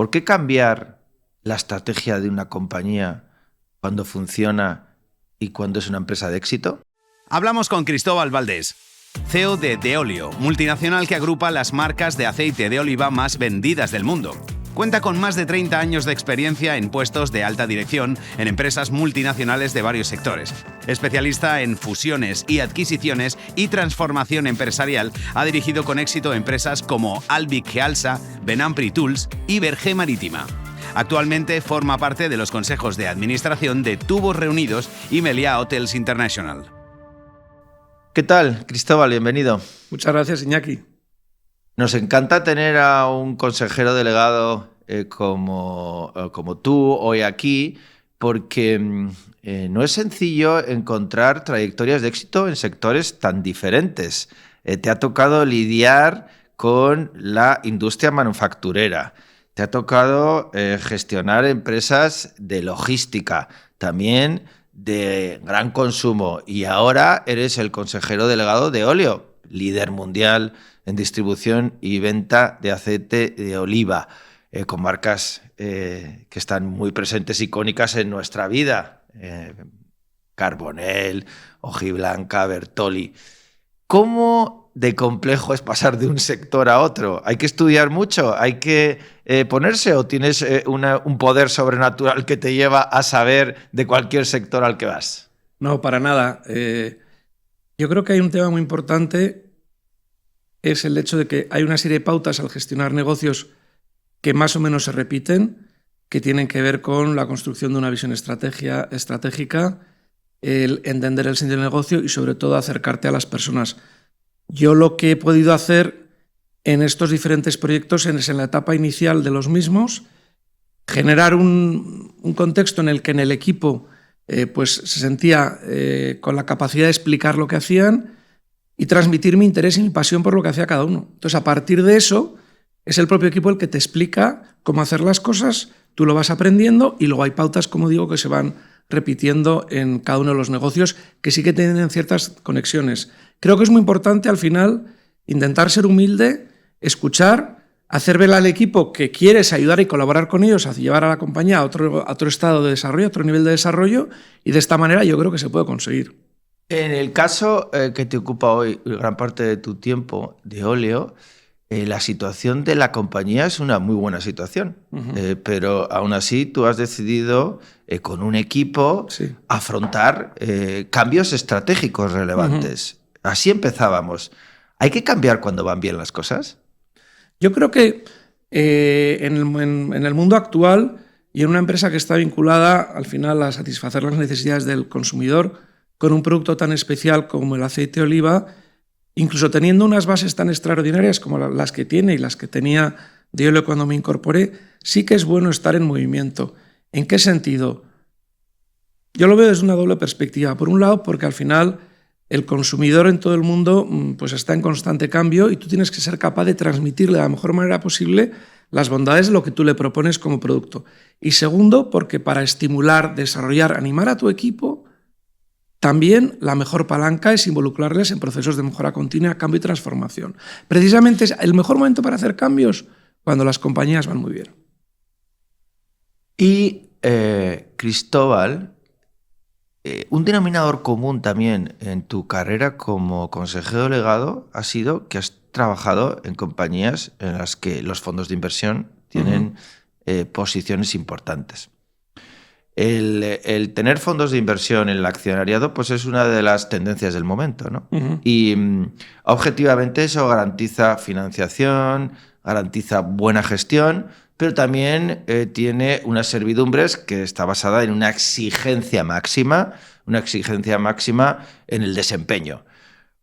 ¿Por qué cambiar la estrategia de una compañía cuando funciona y cuando es una empresa de éxito? Hablamos con Cristóbal Valdés, CEO de Deolio, multinacional que agrupa las marcas de aceite de oliva más vendidas del mundo. Cuenta con más de 30 años de experiencia en puestos de alta dirección en empresas multinacionales de varios sectores. Especialista en fusiones y adquisiciones y transformación empresarial, ha dirigido con éxito empresas como Albic Gealsa, Benampri Tools y Bergé Marítima. Actualmente forma parte de los consejos de administración de Tubos Reunidos y Meliá Hotels International. ¿Qué tal, Cristóbal? Bienvenido. Muchas gracias, Iñaki. Nos encanta tener a un consejero delegado como tú hoy aquí, porque no es sencillo encontrar trayectorias de éxito en sectores tan diferentes. Te ha tocado lidiar con la industria manufacturera, te ha tocado gestionar empresas de logística, también de gran consumo, y ahora eres el consejero delegado de Deolio, líder mundial en distribución y venta de aceite de oliva, con marcas que están muy presentes, icónicas en nuestra vida, Carbonell, Hojiblanca, Bertolli. ¿Cómo de complejo es pasar de un sector a otro? ¿Hay que estudiar mucho? ¿Hay que ponerse o tienes un poder sobrenatural que te lleva a saber de cualquier sector al que vas? No, para nada. Yo creo que hay un tema muy importante, es el hecho de que hay una serie de pautas al gestionar negocios que más o menos se repiten, que tienen que ver con la construcción de una visión estratégica, el entender el sentido del negocio y sobre todo acercarte a las personas. Yo lo que he podido hacer en estos diferentes proyectos es en la etapa inicial de los mismos, generar un contexto en el que en el equipo pues se sentía con la capacidad de explicar lo que hacían y transmitir mi interés y mi pasión por lo que hacía cada uno. Entonces, a partir de eso, es el propio equipo el que te explica cómo hacer las cosas, tú lo vas aprendiendo y luego hay pautas, como digo, que se van repitiendo en cada uno de los negocios que sí que tienen ciertas conexiones. Creo que es muy importante al final intentar ser humilde, escuchar, hacer ver al equipo que quieres ayudar y colaborar con ellos a llevar a la compañía a otro estado de desarrollo, a otro nivel de desarrollo, y de esta manera yo creo que se puede conseguir. En el caso que te ocupa hoy gran parte de tu tiempo, Deolio, la situación de la compañía es una muy buena situación, pero aún así tú has decidido con un equipo afrontar cambios estratégicos relevantes. Así empezábamos. ¿Hay que cambiar cuando van bien las cosas? Yo creo que en el mundo actual y en una empresa que está vinculada al final a satisfacer las necesidades del consumidor con un producto tan especial como el aceite de oliva, incluso teniendo unas bases tan extraordinarias como las que tiene y las que tenía Deolio cuando me incorporé, sí que es bueno estar en movimiento. ¿En qué sentido? Yo lo veo desde una doble perspectiva. Por un lado, porque al final el consumidor en todo el mundo pues está en constante cambio y tú tienes que ser capaz de transmitirle de la mejor manera posible las bondades de lo que tú le propones como producto. Y segundo, porque para estimular, desarrollar, animar a tu equipo, también la mejor palanca es involucrarles en procesos de mejora continua, cambio y transformación. Precisamente es el mejor momento para hacer cambios cuando las compañías van muy bien. Y Cristóbal, un denominador común también en tu carrera como consejero delegado ha sido que has trabajado en compañías en las que los fondos de inversión tienen posiciones importantes. El tener fondos de inversión en el accionariado pues es una de las tendencias del momento, ¿no? Y objetivamente eso garantiza financiación, garantiza buena gestión, pero también tiene unas servidumbres que está basada en una exigencia máxima en el desempeño.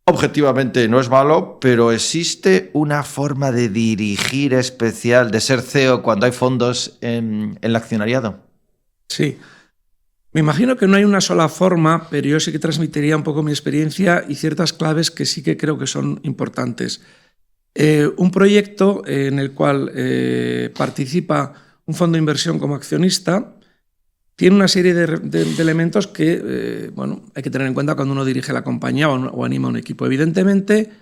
Objetivamente no es malo, pero ¿existe una forma de dirigir especial, de ser CEO cuando hay fondos en el accionariado? Sí. Me imagino que no hay una sola forma, pero yo sí que transmitiría un poco mi experiencia y ciertas claves que sí que creo que son importantes. Un proyecto en el cual participa un fondo de inversión como accionista tiene una serie de elementos que hay que tener en cuenta cuando uno dirige la compañía o anima a un equipo. Evidentemente,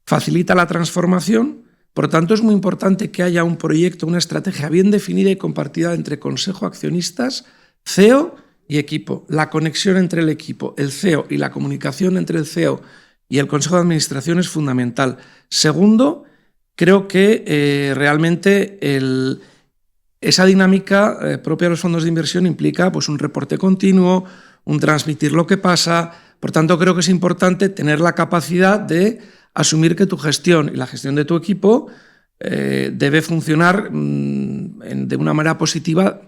facilita la transformación, Por tanto, es muy importante que haya un proyecto, una estrategia bien definida y compartida entre consejo, accionistas, CEO y equipo. La conexión entre el equipo, el CEO y la comunicación entre el CEO y el consejo de administración es fundamental. Segundo, creo que realmente esa dinámica propia de los fondos de inversión implica pues, un reporte continuo, un transmitir lo que pasa. Por tanto, creo que es importante tener la capacidad de asumir que tu gestión y la gestión de tu equipo debe funcionar de una manera positiva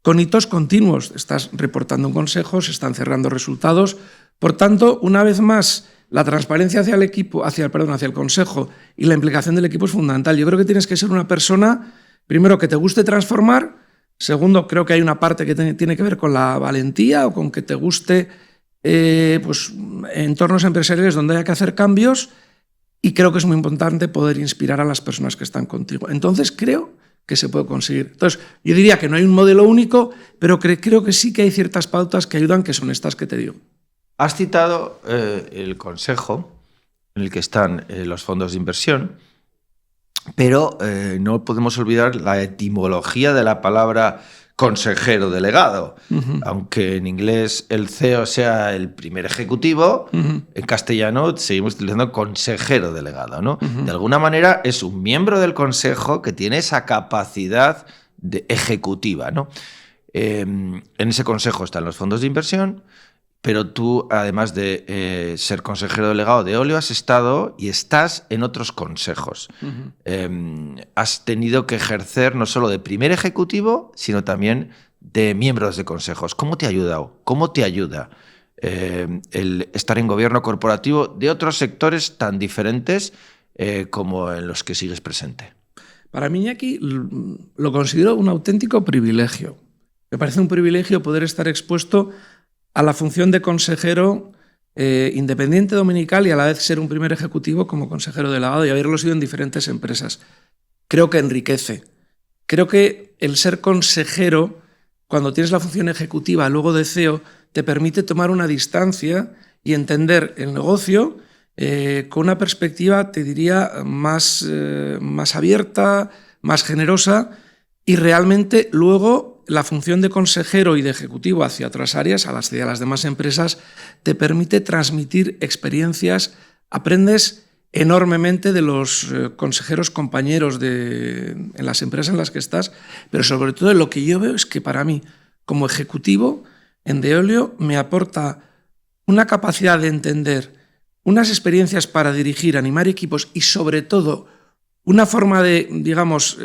con hitos continuos. Estás reportando un consejo, se están cerrando resultados. Por tanto, una vez más, la transparencia hacia el equipo, hacia el consejo y la implicación del equipo es fundamental. Yo creo que tienes que ser una persona, primero, que te guste transformar. Segundo, creo que hay una parte que tiene que ver con la valentía o con que te guste pues, entornos empresariales donde haya que hacer cambios. Y creo que es muy importante poder inspirar a las personas que están contigo. Entonces, creo que se puede conseguir. Entonces, yo diría que no hay un modelo único, pero creo que sí que hay ciertas pautas que ayudan, que son estas que te digo. Has citado el consejo en el que están los fondos de inversión, pero no podemos olvidar la etimología de la palabra consejero delegado. Aunque en inglés el CEO sea el primer ejecutivo, en castellano seguimos utilizando consejero delegado, ¿no? De alguna manera es un miembro del consejo que tiene esa capacidad ejecutiva, ¿no? En ese consejo están los fondos de inversión, pero tú, además de ser consejero delegado de Eolio, has estado y estás en otros consejos. Has tenido que ejercer no solo de primer ejecutivo, sino también de miembros de consejos. ¿Cómo te ha ayudado? ¿Cómo te ayuda el estar en gobierno corporativo de otros sectores tan diferentes como en los que sigues presente? Para mí, Iñaki, lo considero un auténtico privilegio. Me parece un privilegio poder estar expuesto a la función de consejero independiente dominical y a la vez ser un primer ejecutivo como consejero delegado y haberlo sido en diferentes empresas. Creo que enriquece. Creo que el ser consejero, cuando tienes la función ejecutiva luego de CEO, te permite tomar una distancia y entender el negocio con una perspectiva, te diría, más abierta, más generosa, y realmente luego la función de consejero y de ejecutivo hacia otras áreas, a las demás empresas, te permite transmitir experiencias, aprendes enormemente de los consejeros compañeros en las empresas en las que estás, pero sobre todo lo que yo veo es que para mí, como ejecutivo, en Deolio me aporta una capacidad de entender unas experiencias para dirigir, animar equipos y sobre todo una forma de, digamos,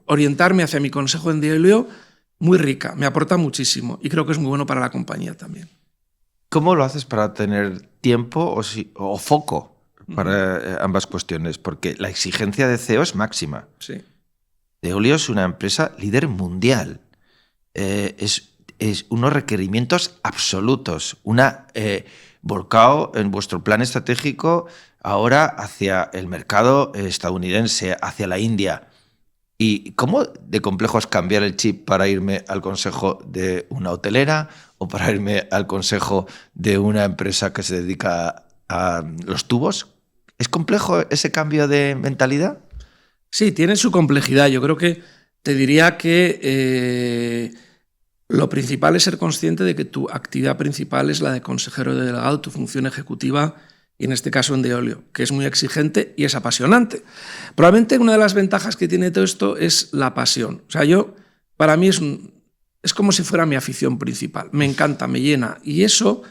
orientarme hacia mi consejo en Deolio muy rica, me aporta muchísimo y creo que es muy bueno para la compañía también. ¿Cómo lo haces para tener tiempo o foco para ambas cuestiones? Porque la exigencia de CEO es máxima. Sí. Deolio es una empresa líder mundial. Es unos requerimientos absolutos. Volcado en vuestro plan estratégico ahora hacia el mercado estadounidense, hacia la India. ¿Y cómo de complejo es cambiar el chip para irme al consejo de una hotelera o para irme al consejo de una empresa que se dedica a los tubos? ¿Es complejo ese cambio de mentalidad? Sí, tiene su complejidad. Yo creo que te diría que lo principal es ser consciente de que tu actividad principal es la de consejero delegado, tu función ejecutiva, y en este caso en Deolio, que es muy exigente y es apasionante. Probablemente una de las ventajas que tiene todo esto es la pasión. O sea, para mí es como si fuera mi afición principal. Me encanta, me llena, y eso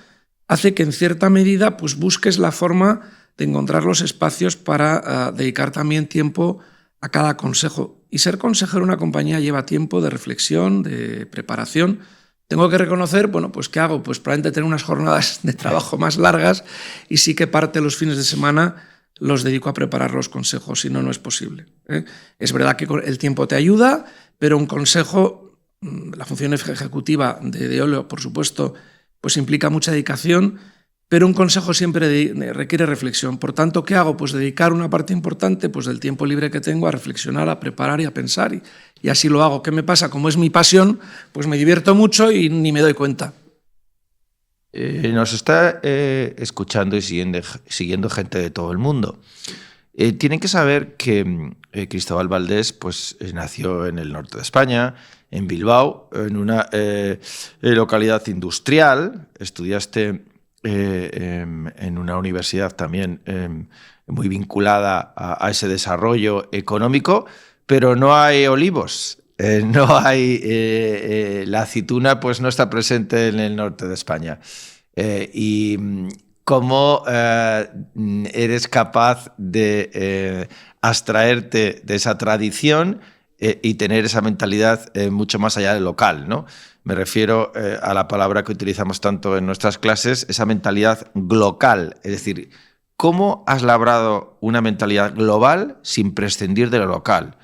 hace que en cierta medida pues, busques la forma de encontrar los espacios para dedicar también tiempo a cada consejo. Y ser consejero en una compañía lleva tiempo de reflexión, de preparación. Tengo que reconocer, bueno, pues ¿qué hago? Pues probablemente tener unas jornadas de trabajo más largas y sí que parte de los fines de semana los dedico a preparar los consejos, si no, no es posible. Es verdad que el tiempo te ayuda, pero un consejo, la función ejecutiva de Deolio, por supuesto, pues implica mucha dedicación, pero un consejo siempre requiere reflexión. Por tanto, ¿qué hago? Pues dedicar una parte importante pues, del tiempo libre que tengo a reflexionar, a preparar y a pensar. Y así lo hago. ¿Qué me pasa? Como es mi pasión, pues me divierto mucho y ni me doy cuenta. Nos está escuchando y siguiendo gente de todo el mundo. Tienen que saber que Cristóbal Valdés pues, nació en el norte de España, en Bilbao, en una localidad industrial. Estudiaste en una universidad también muy vinculada a ese desarrollo económico, pero no hay olivos. No hay la aceituna, pues no está presente en el norte de España. Y cómo eres capaz de abstraerte de esa tradición y tener esa mentalidad mucho más allá del local, ¿no? Me refiero a la palabra que utilizamos tanto en nuestras clases, esa mentalidad glocal, es decir, ¿cómo has labrado una mentalidad global sin prescindir de lo local?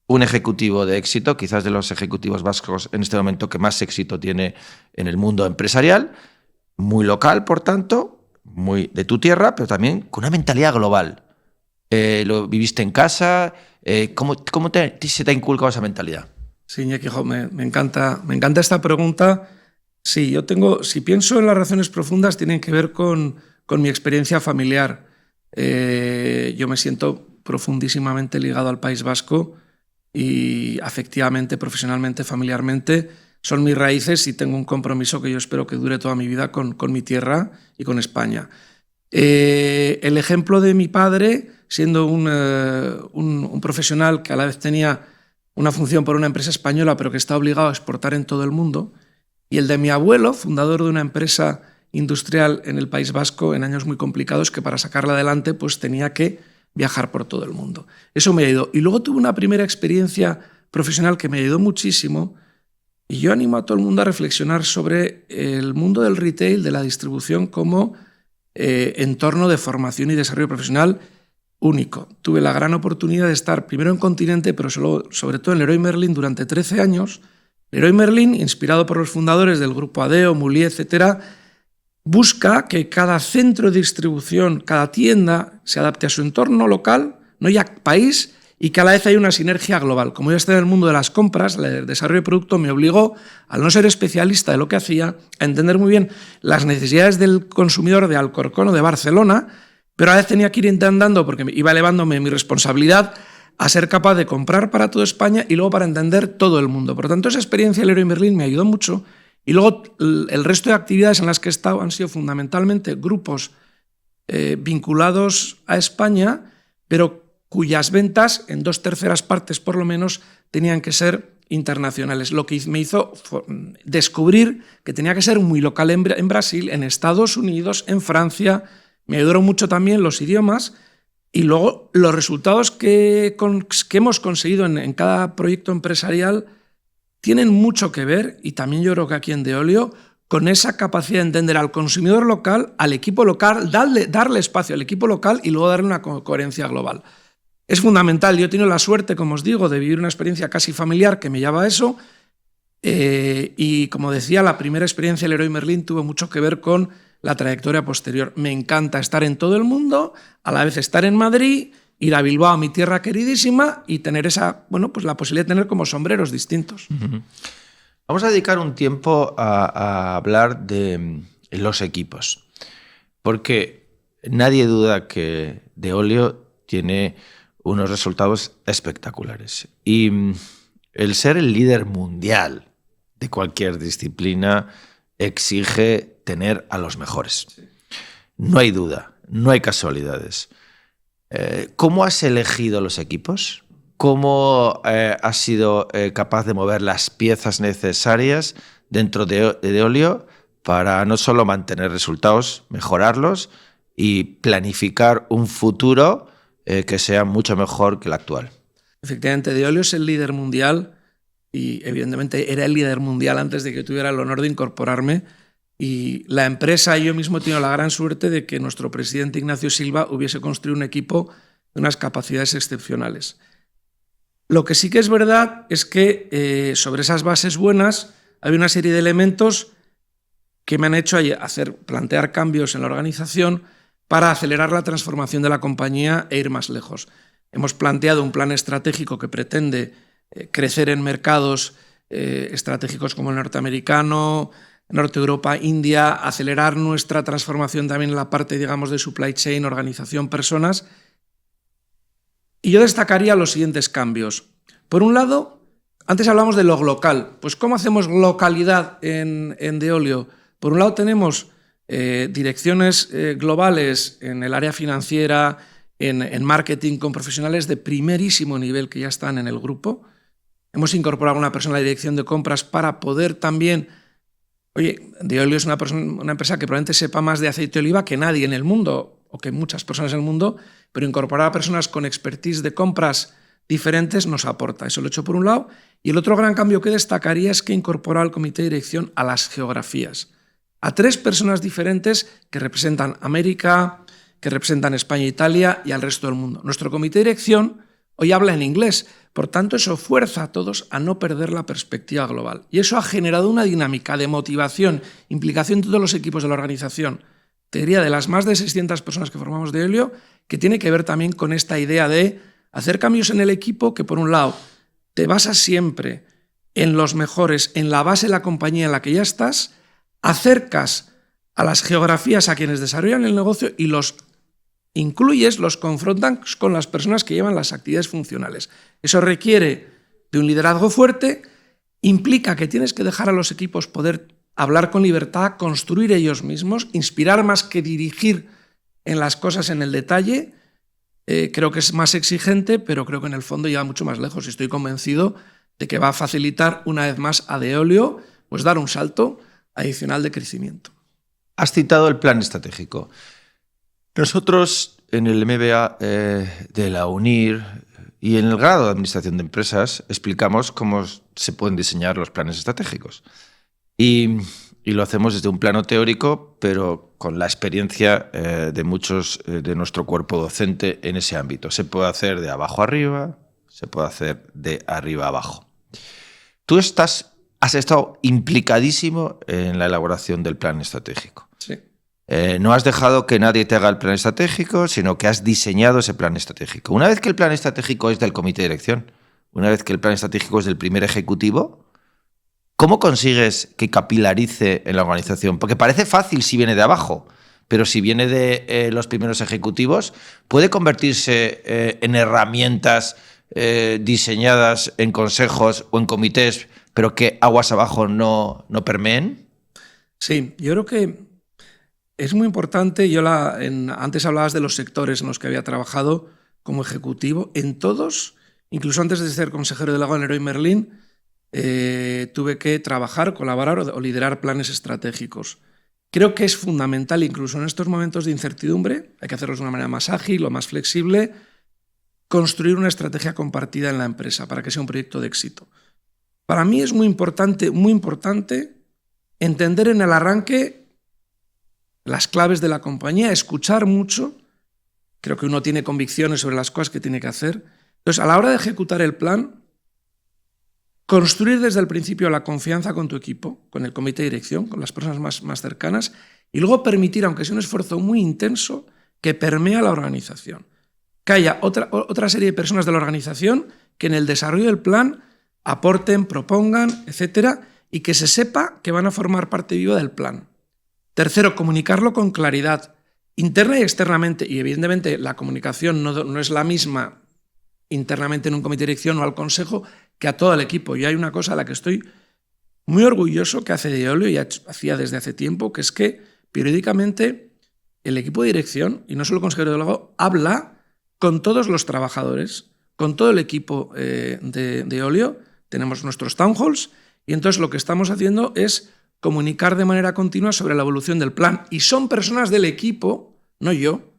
Un ejecutivo de éxito, quizás de los ejecutivos vascos en este momento que más éxito tiene en el mundo empresarial, muy local, por tanto, muy de tu tierra, pero también con una mentalidad global. ¿Lo viviste en casa? ¿Cómo se te ha inculcado esa mentalidad? Sí, Iñaki, me encanta esta pregunta. Sí, si pienso en las razones profundas, tienen que ver con mi experiencia familiar. Yo me siento profundísimamente ligado al País Vasco y afectivamente, profesionalmente, familiarmente, son mis raíces y tengo un compromiso que yo espero que dure toda mi vida con mi tierra y con España. El ejemplo de mi padre, siendo un profesional que a la vez tenía una función por una empresa española, pero que está obligado a exportar en todo el mundo, y el de mi abuelo, fundador de una empresa industrial en el País Vasco en años muy complicados, que para sacarla adelante pues tenía que viajar por todo el mundo. Eso me ayudó. Y luego tuve una primera experiencia profesional que me ayudó muchísimo, y yo animo a todo el mundo a reflexionar sobre el mundo del retail, de la distribución, como entorno de formación y desarrollo profesional único. Tuve la gran oportunidad de estar primero en Continente, pero sobre todo en Leroy Merlin durante 13 años. Leroy Merlin, inspirado por los fundadores del grupo Adeo, Moulier, etc., busca que cada centro de distribución, cada tienda, se adapte a su entorno local, no ya país, y que a la vez haya una sinergia global. Como yo estaba en el mundo de las compras, el desarrollo de producto me obligó, al no ser especialista de lo que hacía, a entender muy bien las necesidades del consumidor de Alcorcón o de Barcelona, pero a la vez tenía que ir intentando, porque iba elevándome mi responsabilidad, a ser capaz de comprar para toda España y luego para entender todo el mundo. Por lo tanto, esa experiencia del Leroy Merlin me ayudó mucho. Y luego el resto de actividades en las que he estado han sido fundamentalmente grupos vinculados a España, pero cuyas ventas, en 2/3 partes por lo menos, tenían que ser internacionales. Lo que me hizo descubrir que tenía que ser muy local en Brasil, en Estados Unidos, en Francia. Me ayudaron mucho también los idiomas y luego los resultados que hemos conseguido en cada proyecto empresarial tienen mucho que ver, y también yo creo que aquí en Deolio, con esa capacidad de entender al consumidor local, al equipo local, darle espacio al equipo local y luego darle una coherencia global. Es fundamental. Yo he tenido la suerte, como os digo, de vivir una experiencia casi familiar que me lleva a eso, y como decía, la primera experiencia del Leroy Merlin tuvo mucho que ver con la trayectoria posterior. Me encanta estar en todo el mundo, a la vez estar en Madrid, ir a Bilbao, mi tierra queridísima, y tener pues la posibilidad de tener como sombreros distintos. Uh-huh. Vamos a dedicar un tiempo a hablar de los equipos, porque nadie duda que Deolio tiene unos resultados espectaculares. Y el ser el líder mundial de cualquier disciplina exige tener a los mejores. Sí. No hay duda, no hay casualidades. ¿Cómo has elegido los equipos? ¿Cómo has sido capaz de mover las piezas necesarias dentro de Deolio para no solo mantener resultados, mejorarlos y planificar un futuro que sea mucho mejor que el actual? Efectivamente, Deolio es el líder mundial y evidentemente era el líder mundial antes de que tuviera el honor de incorporarme. Y la empresa y yo mismo he tenido la gran suerte de que nuestro presidente Ignacio Silva hubiese construido un equipo de unas capacidades excepcionales. Lo que sí que es verdad es que sobre esas bases buenas hay una serie de elementos que me han hecho plantear cambios en la organización para acelerar la transformación de la compañía e ir más lejos. Hemos planteado un plan estratégico que pretende crecer en mercados estratégicos como el norteamericano, Norte Europa, India, acelerar nuestra transformación también en la parte, digamos, de supply chain, organización, personas. Y yo destacaría los siguientes cambios. Por un lado, antes hablamos de lo local. Pues ¿cómo hacemos localidad en Deolio? Por un lado tenemos direcciones globales en el área financiera, en marketing, con profesionales de primerísimo nivel que ya están en el grupo. Hemos incorporado a una persona a la dirección de compras para poder también... Oye, Deolio es una empresa que probablemente sepa más de aceite de oliva que nadie en el mundo, o que muchas personas en el mundo, pero incorporar a personas con expertise de compras diferentes nos aporta. Eso lo he hecho por un lado. Y el otro gran cambio que destacaría es que incorpora al comité de dirección a las geografías, a 3 personas diferentes que representan América, que representan España e Italia y al resto del mundo. Nuestro comité de dirección hoy habla en inglés, por tanto eso fuerza a todos a no perder la perspectiva global. Y eso ha generado una dinámica de motivación, implicación de todos los equipos de la organización, te diría de las más de 600 personas que formamos Deolio, que tiene que ver también con esta idea de hacer cambios en el equipo que, por un lado, te basas siempre en los mejores, en la base de la compañía en la que ya estás, acercas a las geografías a quienes desarrollan el negocio y los incluyes, los confrontan con las personas que llevan las actividades funcionales. Eso requiere de un liderazgo fuerte, implica que tienes que dejar a los equipos poder hablar con libertad, construir ellos mismos, inspirar más que dirigir en las cosas en el detalle. Creo que es más exigente, pero creo que en el fondo llega mucho más lejos y estoy convencido de que va a facilitar una vez más a Deolio pues dar un salto adicional de crecimiento. Has citado el plan estratégico. Nosotros en el MBA de la UNIR y en el grado de Administración de Empresas explicamos cómo se pueden diseñar los planes estratégicos. Y lo hacemos desde un plano teórico, pero con la experiencia de muchos de nuestro cuerpo docente en ese ámbito. Se puede hacer de abajo arriba, se puede hacer de arriba a abajo. Tú has estado implicadísimo en la elaboración del plan estratégico. Sí. No has dejado que nadie te haga el plan estratégico, sino que has diseñado ese plan estratégico. Una vez que el plan estratégico es del comité de dirección, una vez que el plan estratégico es del primer ejecutivo, ¿cómo consigues que capilarice en la organización? Porque parece fácil si viene de abajo, pero si viene de los primeros ejecutivos, puede convertirse en herramientas diseñadas en consejos o en comités, pero que aguas abajo no permeen. Sí, yo creo que es muy importante. Antes hablabas de los sectores en los que había trabajado como ejecutivo. En todos, incluso antes de ser consejero delegado en Leroy Merlin, tuve que trabajar, colaborar o liderar planes estratégicos. Creo que es fundamental, incluso en estos momentos de incertidumbre, hay que hacerlos de una manera más ágil o más flexible, construir una estrategia compartida en la empresa para que sea un proyecto de éxito. Para mí es muy importante entender en el arranque las claves de la compañía, escuchar mucho. Creo que uno tiene convicciones sobre las cosas que tiene que hacer. Entonces, a la hora de ejecutar el plan, construir desde el principio la confianza con tu equipo, con el comité de dirección, con las personas más cercanas, y luego permitir, aunque sea un esfuerzo muy intenso, que permea la organización. Que haya otra serie de personas de la organización que en el desarrollo del plan aporten, propongan, etcétera, y que se sepa que van a formar parte viva del plan. Tercero, comunicarlo con claridad, interna y externamente, y evidentemente la comunicación no es la misma internamente en un comité de dirección o al consejo que a todo el equipo. Y hay una cosa a la que estoy muy orgulloso que hace Deolio y hacía desde hace tiempo, que es que periódicamente el equipo de dirección, y no solo el consejero delegado, habla con todos los trabajadores, con todo el equipo de Deolio. Tenemos nuestros town halls y entonces lo que estamos haciendo es comunicar de manera continua sobre la evolución del plan. Y son personas del equipo, no yo,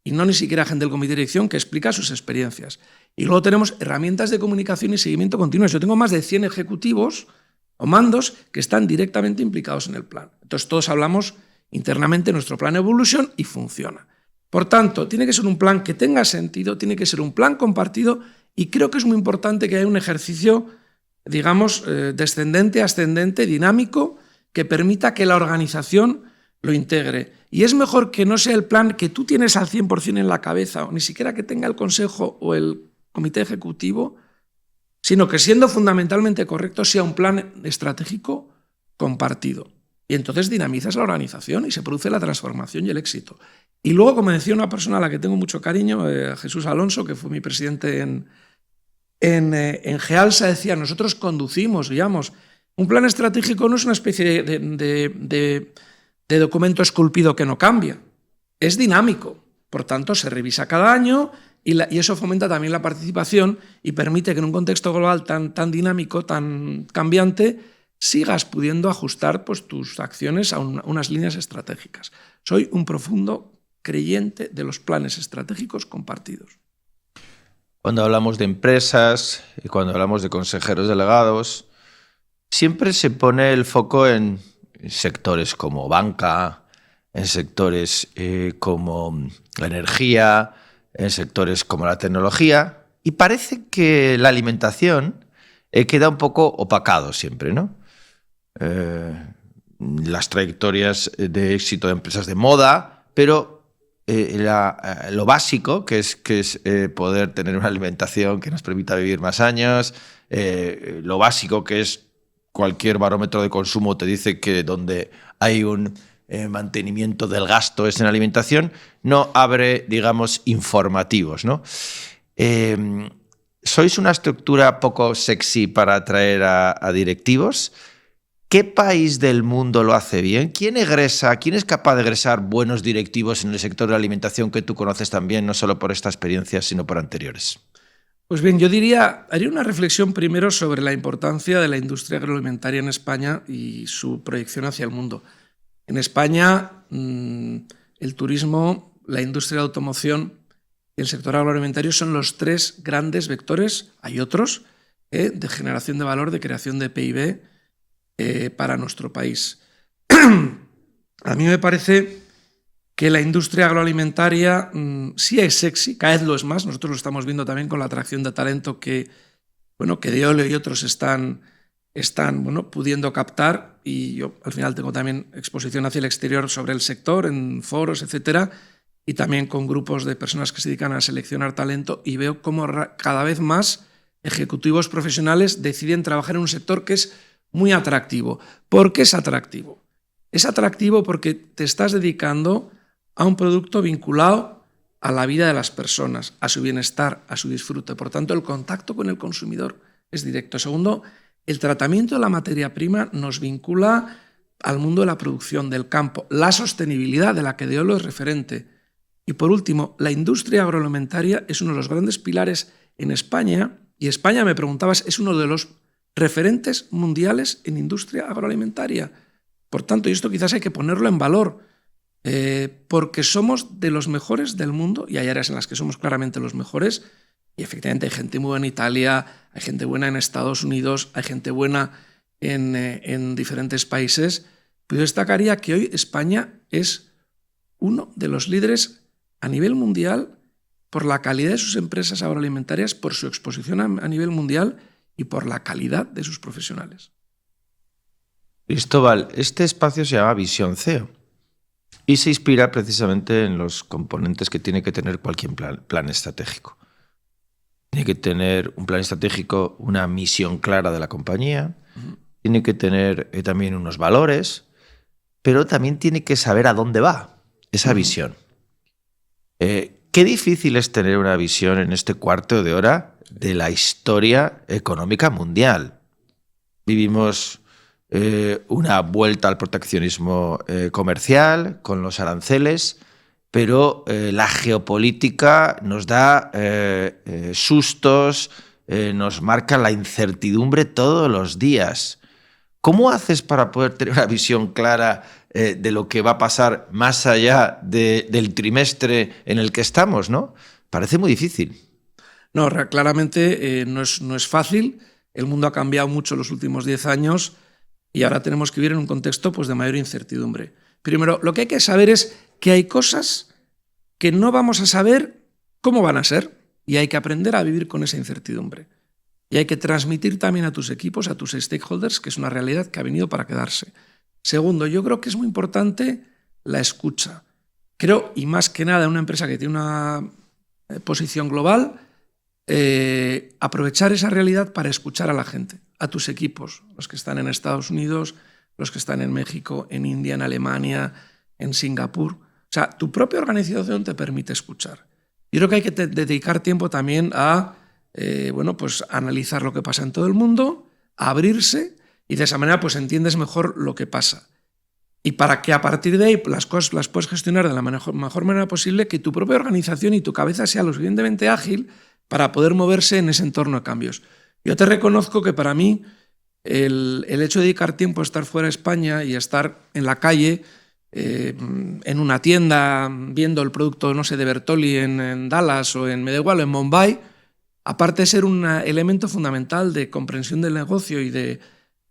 y no ni siquiera gente del comité de dirección, que explica sus experiencias. Y luego tenemos herramientas de comunicación y seguimiento continuos. Yo tengo más de 100 ejecutivos o mandos que están directamente implicados en el plan. Entonces todos hablamos internamente de nuestro plan Evolution y funciona. Por tanto, tiene que ser un plan que tenga sentido, tiene que ser un plan compartido y creo que es muy importante que haya un ejercicio, digamos, descendente, ascendente, dinámico, que permita que la organización lo integre. Y es mejor que no sea el plan que tú tienes al 100% en la cabeza, o ni siquiera que tenga el consejo o el comité ejecutivo, sino que siendo fundamentalmente correcto sea un plan estratégico compartido. y entonces dinamizas la organización y se produce la transformación y el éxito. Y luego, como decía una persona a la que tengo mucho cariño, Jesús Alonso, que fue mi presidente en Gealsa, decía, nosotros conducimos, guiamos. Un plan estratégico no es una especie de documento esculpido que no cambia, es dinámico. Por tanto, se revisa cada año y eso fomenta también la participación y permite que en un contexto global tan dinámico, tan cambiante, sigas pudiendo ajustar pues, tus acciones a unas líneas estratégicas. Soy un profundo creyente de los planes estratégicos compartidos. Cuando hablamos de empresas y cuando hablamos de consejeros delegados, siempre se pone el foco en sectores como banca, en sectores como la energía, en sectores como la tecnología, y parece que la alimentación queda un poco opacado siempre, ¿no? Las trayectorias de éxito de empresas de moda, pero lo básico, que es poder tener una alimentación que nos permita vivir más años, lo básico que es cualquier barómetro de consumo te dice que donde hay un mantenimiento del gasto es en alimentación, no abre, digamos, informativos, ¿no? Sois una estructura poco sexy para atraer a directivos. ¿Qué país del mundo lo hace bien? ¿Quién es capaz de egresar buenos directivos en el sector de la alimentación que tú conoces también, no solo por esta experiencia, sino por anteriores? Pues bien, haría una reflexión primero sobre la importancia de la industria agroalimentaria en España y su proyección hacia el mundo. En España, el turismo, la industria de automoción y el sector agroalimentario son los tres grandes vectores, hay otros, de generación de valor, de creación de PIB para nuestro país. A mí me parece que la industria agroalimentaria sí es sexy, cada vez lo es más. Nosotros lo estamos viendo también con la atracción de talento que Deolio y otros están pudiendo captar, y yo al final tengo también exposición hacia el exterior sobre el sector, en foros, etcétera, y también con grupos de personas que se dedican a seleccionar talento, y veo cómo cada vez más ejecutivos profesionales deciden trabajar en un sector que es muy atractivo. ¿Por qué es atractivo? Es atractivo porque te estás dedicando a un producto vinculado a la vida de las personas, a su bienestar, a su disfrute. Por tanto, el contacto con el consumidor es directo. Segundo, el tratamiento de la materia prima nos vincula al mundo de la producción del campo, la sostenibilidad de la que Deolio es referente. Y por último, la industria agroalimentaria es uno de los grandes pilares en España, y España, me preguntabas, es uno de los referentes mundiales en industria agroalimentaria. Por tanto, y esto quizás hay que ponerlo en valor, porque somos de los mejores del mundo, y hay áreas en las que somos claramente los mejores, y efectivamente hay gente muy buena en Italia, hay gente buena en Estados Unidos, hay gente buena en diferentes países, pero yo destacaría que hoy España es uno de los líderes a nivel mundial por la calidad de sus empresas agroalimentarias, por su exposición a nivel mundial y por la calidad de sus profesionales. Cristóbal, este espacio se llama Visión CEO y se inspira precisamente en los componentes que tiene que tener cualquier plan estratégico. Tiene que tener un plan estratégico, una misión clara de la compañía, tiene que tener también unos valores, pero también tiene que saber a dónde va esa visión. Qué difícil es tener una visión en este cuarto de hora de la historia económica mundial. Vivimos una vuelta al proteccionismo comercial con los aranceles, pero la geopolítica nos da sustos, nos marca la incertidumbre todos los días. ¿Cómo haces para poder tener una visión clara de lo que va a pasar más allá del trimestre en el que estamos, ¿no? Parece muy difícil. No, claramente no es fácil. El mundo ha cambiado mucho en los últimos 10 años y ahora tenemos que vivir en un contexto pues, de mayor incertidumbre. Primero, lo que hay que saber es que hay cosas que no vamos a saber cómo van a ser y hay que aprender a vivir con esa incertidumbre. Y hay que transmitir también a tus equipos, a tus stakeholders, que es una realidad que ha venido para quedarse. Segundo, yo creo que es muy importante la escucha. Creo, y más que nada en una empresa que tiene una posición global, aprovechar esa realidad para escuchar a la gente, a tus equipos, los que están en Estados Unidos, los que están en México, en India, en Alemania, en Singapur. O sea, tu propia organización te permite escuchar. Yo creo que hay que dedicar tiempo también a pues analizar lo que pasa en todo el mundo, a abrirse, y de esa manera pues entiendes mejor lo que pasa. Y para que a partir de ahí las cosas las puedas gestionar de la mejor manera posible, que tu propia organización y tu cabeza sea lo suficientemente ágil para poder moverse en ese entorno de cambios. Yo te reconozco que para mí el hecho de dedicar tiempo a estar fuera de España y a estar en la calle, en una tienda, viendo el producto, no sé, de Bertolli en Dallas o me da igual, o en Mumbai, aparte de ser un elemento fundamental de comprensión del negocio y de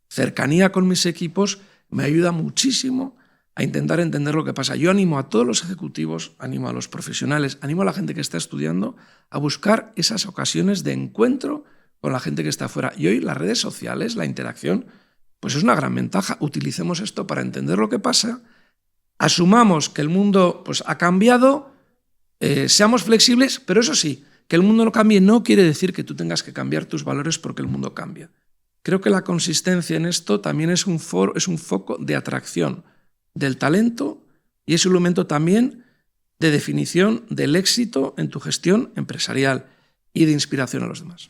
cercanía con mis equipos, me ayuda muchísimo a intentar entender lo que pasa. Yo animo a todos los ejecutivos, animo a los profesionales, animo a la gente que está estudiando a buscar esas ocasiones de encuentro con la gente que está afuera. Y hoy las redes sociales, la interacción, pues es una gran ventaja. Utilicemos esto para entender lo que pasa, asumamos que el mundo pues, ha cambiado, seamos flexibles, pero eso sí, que el mundo no cambie no quiere decir que tú tengas que cambiar tus valores porque el mundo cambia. Creo que la consistencia en esto también es un foco de atracción del talento y es un elemento también de definición del éxito en tu gestión empresarial y de inspiración a los demás.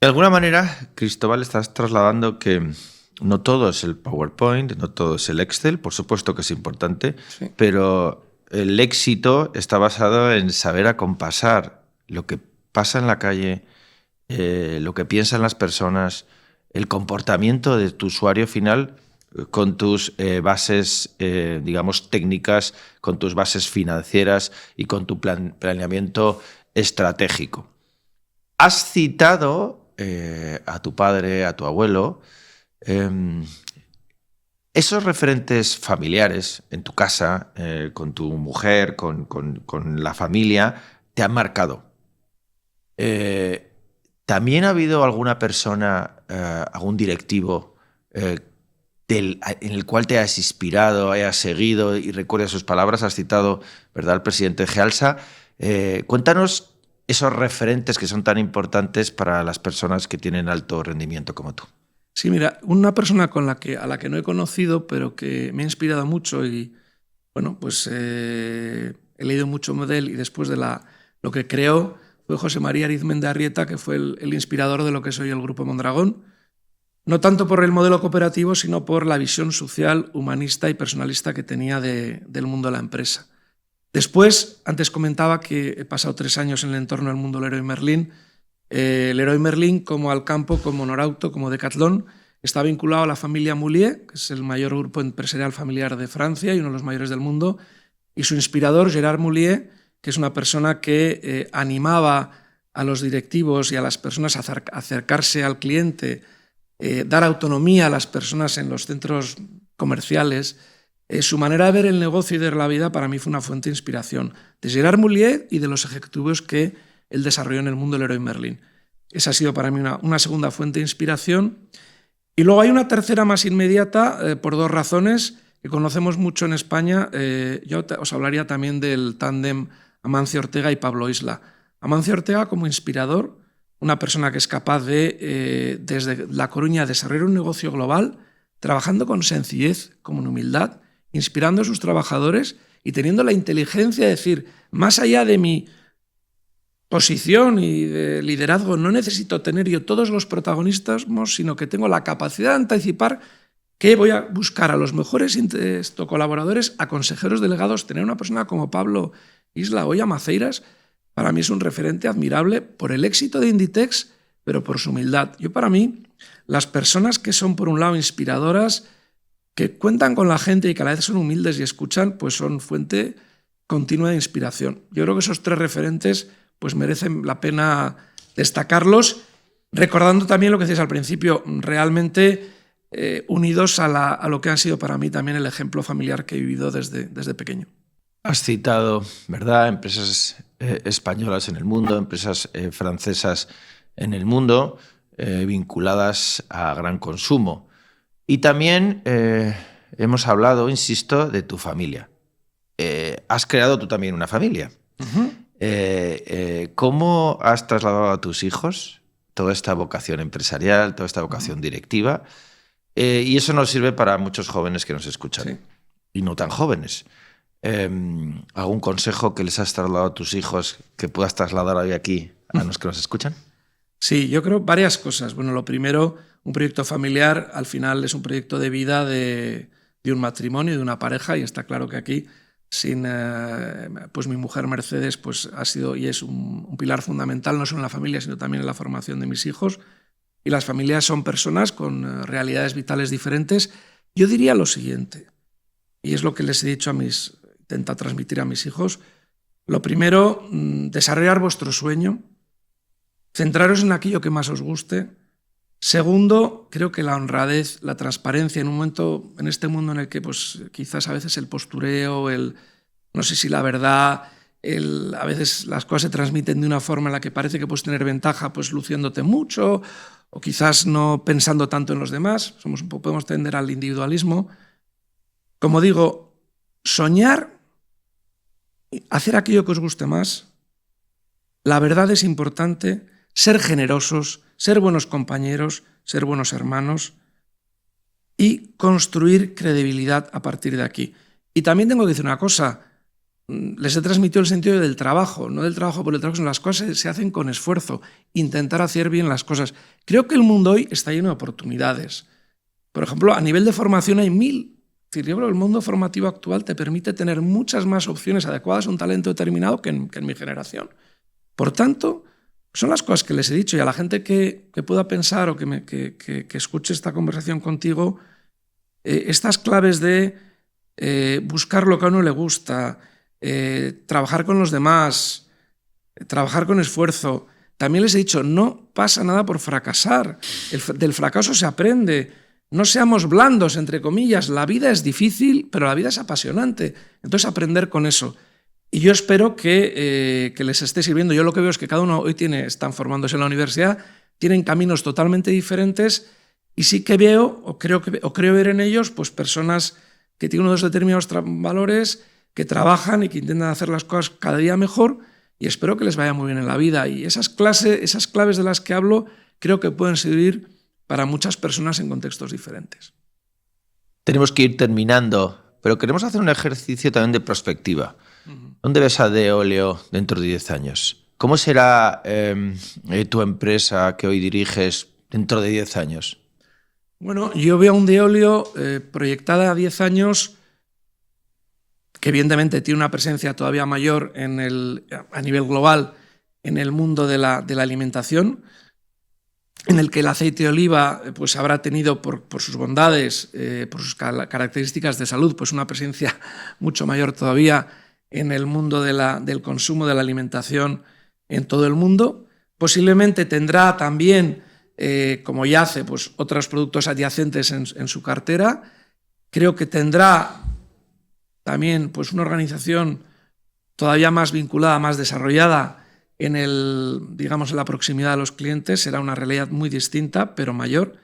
De alguna manera, Cristóbal, estás trasladando que no todo es el PowerPoint, no todo es el Excel, por supuesto que es importante, sí, pero el éxito está basado en saber acompasar lo que pasa en la calle, lo que piensan las personas, el comportamiento de tu usuario final con tus bases, digamos, técnicas, con tus bases financieras y con tu planeamiento estratégico. Has citado a tu padre, a tu abuelo, esos referentes familiares en tu casa, con tu mujer, con la familia, te han marcado. ¿También ha habido alguna persona, algún directivo en el cual te has inspirado, hayas seguido y recuerdas sus palabras? Has citado, ¿verdad?, al presidente Gealsa. Cuéntanos esos referentes que son tan importantes para las personas que tienen alto rendimiento como tú. Sí, mira, una persona a la que no he conocido, pero que me ha inspirado mucho y, bueno, pues he leído mucho de él y después de lo que creó fue José María Arizmendi Arrieta, que fue el inspirador de lo que es hoy el Grupo Mondragón. No tanto por el modelo cooperativo, sino por la visión social, humanista y personalista que tenía del mundo de la empresa. Después, antes comentaba que he pasado 3 años en el entorno del mundo Leroy Merlin. Leroy Merlin, como Alcampo, como Norauto, como Decathlon, está vinculado a la familia Moulier, que es el mayor grupo empresarial familiar de Francia y uno de los mayores del mundo, y su inspirador, Gerard Moulier, que es una persona que animaba a los directivos y a las personas a acercarse al cliente, dar autonomía a las personas en los centros comerciales. Su manera de ver el negocio y de ver la vida para mí fue una fuente de inspiración de Gerard Moulier y de los ejecutivos que él desarrolló en el mundo del Leroy Merlin. Esa ha sido para mí una segunda fuente de inspiración. Y luego hay una tercera más inmediata por 2 razones que conocemos mucho en España. Yo os hablaría también del tándem Amancio Ortega y Pablo Isla. Amancio Ortega como inspirador, una persona que es capaz de, desde La Coruña, desarrollar un negocio global, trabajando con sencillez, con humildad, inspirando a sus trabajadores y teniendo la inteligencia de decir, más allá de mi posición y de liderazgo, no necesito tener yo todos los protagonistas, sino que tengo la capacidad de anticipar que voy a buscar a los mejores colaboradores, a consejeros delegados. Tener una persona como Pablo Isla o Maceiras, para mí es un referente admirable por el éxito de Inditex, pero por su humildad. Para mí, las personas que son, por un lado, inspiradoras, que cuentan con la gente y que a la vez son humildes y escuchan, pues son fuente continua de inspiración. Yo creo que esos 3 referentes pues merecen la pena destacarlos, recordando también lo que decías al principio, realmente unidos a lo que ha sido para mí también el ejemplo familiar que he vivido desde pequeño. Has citado, ¿verdad?, empresas españolas en el mundo, empresas francesas en el mundo, vinculadas a gran consumo. Y también hemos hablado, insisto, de tu familia. Has creado tú también una familia. Uh-huh. ¿Cómo has trasladado a tus hijos toda esta vocación empresarial, toda esta vocación directiva? Y eso nos sirve para muchos jóvenes que nos escuchan. Sí. Y no tan jóvenes. ¿Algún consejo que les has trasladado a tus hijos que puedas trasladar hoy aquí a los que nos escuchan? Sí, yo creo varias cosas. Bueno, lo primero, un proyecto familiar al final es un proyecto de vida de un matrimonio, de una pareja, y está claro que aquí sin pues mi mujer Mercedes pues ha sido y es un pilar fundamental no solo en la familia sino también en la formación de mis hijos. Y las familias son personas con realidades vitales diferentes. Yo diría lo siguiente, y es lo que les he dicho intenta transmitir a mis hijos. Lo primero, desarrollar vuestro sueño, centraros en aquello que más os guste. Segundo, creo que la honradez, la transparencia, en este mundo en el que pues, quizás a veces el postureo, no sé si la verdad, a veces las cosas se transmiten de una forma en la que parece que puedes tener ventaja pues luciéndote mucho o quizás no pensando tanto en los demás. Podemos tender al individualismo. Como digo, soñar, hacer aquello que os guste más. La verdad es importante, ser generosos, ser buenos compañeros, ser buenos hermanos y construir credibilidad a partir de aquí. Y también tengo que decir una cosa, les he transmitido el sentido del trabajo, no del trabajo por el trabajo, sino las cosas se hacen con esfuerzo, intentar hacer bien las cosas. Creo que el mundo hoy está lleno de oportunidades. Por ejemplo, a nivel de formación hay 1000. Yo creo que el mundo formativo actual te permite tener muchas más opciones adecuadas a un talento determinado que en mi generación. Por tanto, son las cosas que les he dicho, y a la gente que pueda pensar o que escuche esta conversación contigo, estas claves de buscar lo que a uno le gusta, trabajar con los demás, trabajar con esfuerzo. También les he dicho, no pasa nada por fracasar, del fracaso se aprende. No seamos blandos, entre comillas, la vida es difícil, pero la vida es apasionante. Entonces aprender con eso. Y yo espero que les esté sirviendo. Yo lo que veo es que cada uno hoy están formándose en la universidad, tienen caminos totalmente diferentes, y sí que veo, o creo ver en ellos, pues personas que tienen unos determinados valores, que trabajan y que intentan hacer las cosas cada día mejor, y espero que les vaya muy bien en la vida. Y esas claves de las que hablo creo que pueden servir para muchas personas en contextos diferentes. Tenemos que ir terminando, pero queremos hacer un ejercicio también de perspectiva. ¿Dónde ves a Deolio dentro de 10 años? ¿Cómo será tu empresa que hoy diriges dentro de 10 años? Bueno, yo veo a un Deolio proyectada a 10 años que evidentemente tiene una presencia todavía mayor a nivel global en el mundo de la alimentación, en el que el aceite de oliva pues, habrá tenido por sus bondades, por sus características de salud, pues una presencia mucho mayor todavía en el mundo del consumo de la alimentación en todo el mundo. Posiblemente tendrá también, como ya hace, pues, otros productos adyacentes en su cartera. Creo que tendrá también pues, una organización todavía más vinculada, más desarrollada en la proximidad a los clientes. Será una realidad muy distinta, pero mayor.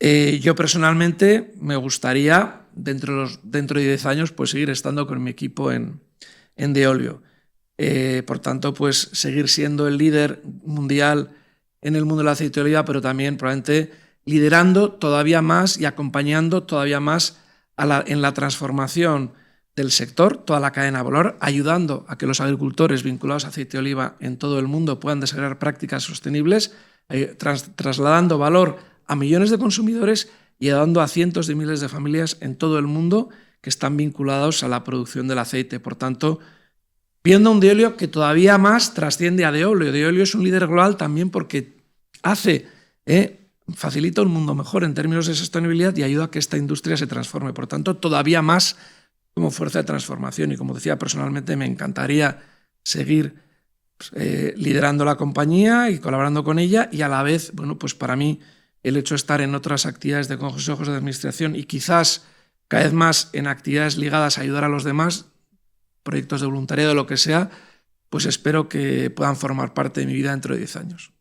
Yo personalmente me gustaría, dentro de 10 años, pues seguir estando con mi equipo en Deolio. Por tanto, pues seguir siendo el líder mundial en el mundo del aceite de oliva, pero también probablemente liderando todavía más y acompañando todavía más en la transformación del sector, toda la cadena de valor, ayudando a que los agricultores vinculados a aceite de oliva en todo el mundo puedan desarrollar prácticas sostenibles, trasladando valor a millones de consumidores y ayudando a cientos de miles de familias en todo el mundo que están vinculados a la producción del aceite. Por tanto, viendo un Deolio que todavía más trasciende a Deolio. Deolio es un líder global también porque facilita un mundo mejor en términos de sostenibilidad y ayuda a que esta industria se transforme. Por tanto, todavía más como fuerza de transformación. Y como decía, personalmente me encantaría seguir liderando la compañía y colaborando con ella, y a la vez, bueno, pues para mí el hecho de estar en otras actividades de consejos de administración y quizás cada vez más en actividades ligadas a ayudar a los demás, proyectos de voluntariado, lo que sea, pues espero que puedan formar parte de mi vida dentro de 10 años.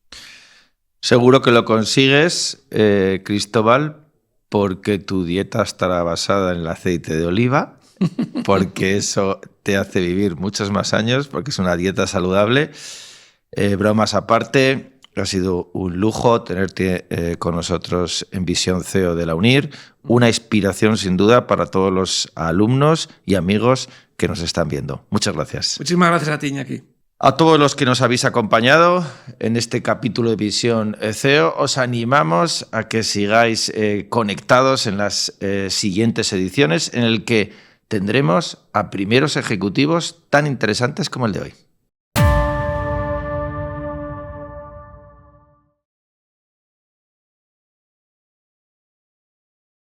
Seguro que lo consigues, Cristóbal, porque tu dieta estará basada en el aceite de oliva, porque eso te hace vivir muchos más años, porque es una dieta saludable. Bromas aparte, Ha sido un lujo tenerte con nosotros en Visión CEO de la UNIR, una inspiración sin duda para todos los alumnos y amigos que nos están viendo. Muchas gracias. Muchísimas gracias a ti, Iñaki. A todos los que nos habéis acompañado en este capítulo de Visión CEO, os animamos a que sigáis conectados en las siguientes ediciones en el que tendremos a primeros ejecutivos tan interesantes como el de hoy.